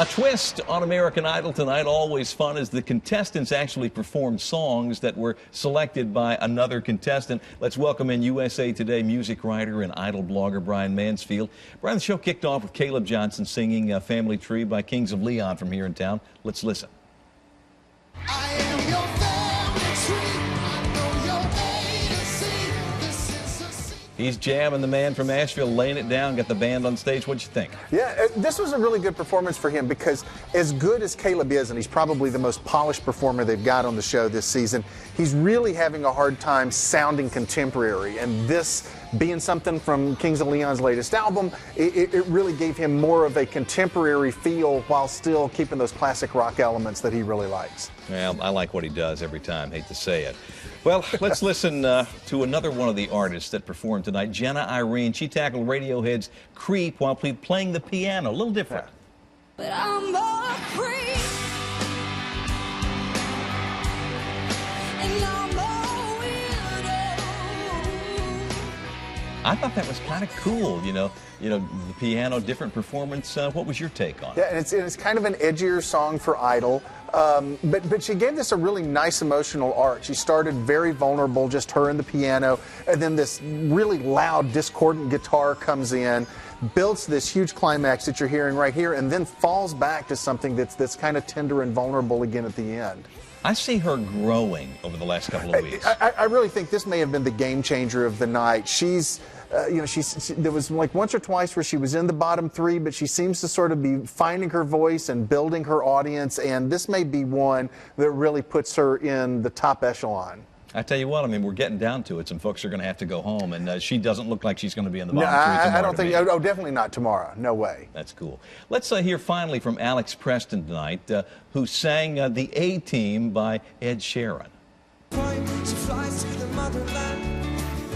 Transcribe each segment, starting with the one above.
A twist on American Idol tonight, always fun, as the contestants actually performed songs that were selected by another contestant. Let's welcome in USA Today music writer and Idol blogger Brian Mansfield. Brian, the show kicked off with Caleb Johnson singing Family Tree by Kings of Leon from here in town. Let's listen. I am your family tree. I know your A to Z. This is a secret. He's jamming, the man from Nashville, laying it down, got the band on stage. What'd you think? Yeah, this was a really good performance for him because as good as Caleb is, and he's probably the most polished performer they've got on the show this season, he's really having a hard time sounding contemporary. And this being something from Kings of Leon's latest album, it really gave him more of a contemporary feel while still keeping those classic rock elements that he really likes. Well, I like what he does every time, hate to say it. Well, let's listen to another one of the artists that performed tonight, Jenna Irene. She tackled Radiohead's Creep while playing the piano, a little different. But I'm a creep. And I'm a weirdo. I thought that was kind of cool, you know, the piano, different performance. What was your take on it? Yeah, and it's kind of an edgier song for Idol, but she gave this a really nice emotional arc. She started very vulnerable, just her and the piano, and then this really loud, discordant guitar comes in, builds this huge climax that you're hearing right here, and then falls back to something that's kind of tender and vulnerable again at the end. I see her growing over the last couple of weeks. I really think this may have been the game changer of the night. She's, there was like once or twice where she was in the bottom three, but she seems to sort of be finding her voice and building her audience, and this may be one that really puts her in the top echelon. I tell you what, I mean, we're getting down to it. Some folks are going to have to go home, and she doesn't look like she's going to be in the bottom three tomorrow. I don't think, oh, definitely not tomorrow. No way. That's cool. Let's hear finally from Alex Preston tonight, who sang The A-Team by Ed Sheeran. She flies to the motherland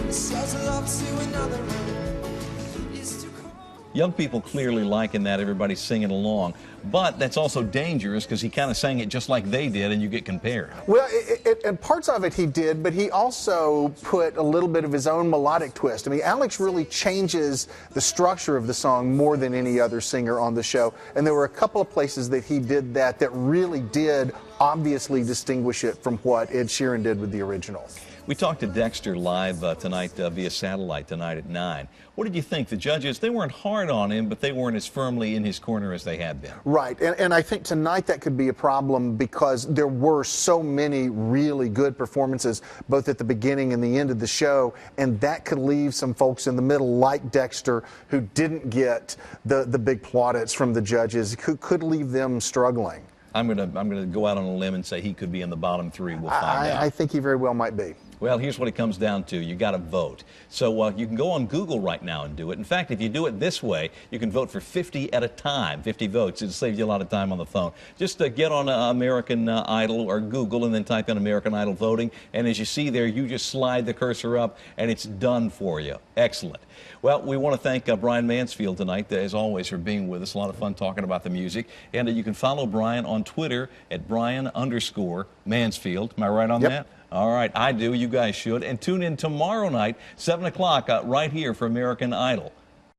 and says love to another man. Is to call. Young people clearly liking that. Everybody's singing along. But that's also dangerous because he kind of sang it just like they did, and you get compared. Well, and parts of it he did, but he also put a little bit of his own melodic twist. I mean, Alex really changes the structure of the song more than any other singer on the show. And there were a couple of places that he did that really did obviously distinguish it from what Ed Sheeran did with the original. We talked to Dexter live tonight via satellite tonight at 9. What did you think? The judges, they weren't hard on him, but they weren't as firmly in his corner as they had been. Right, and I think tonight that could be a problem because there were so many really good performances both at the beginning and the end of the show, and that could leave some folks in the middle like Dexter who didn't get the big plaudits from the judges, who could leave them struggling. I'm gonna go out on a limb and say he could be in the bottom three. We'll find out. I think he very well might be. Well, here's what it comes down to. You got to vote. So you can go on Google right now and do it. In fact, if you do it this way, you can vote for 50 at a time, 50 votes. It'll save you a lot of time on the phone. Just get on American Idol or Google and then type in American Idol voting. And as you see there, you just slide the cursor up and it's done for you. Excellent. Well, we want to thank Brian Mansfield tonight, as always, for being with us. A lot of fun talking about the music. And you can follow Brian on Twitter at Brian_Mansfield. Am I right on that? All right, I do. You guys should. And tune in tomorrow night, 7 o'clock, right here for American Idol.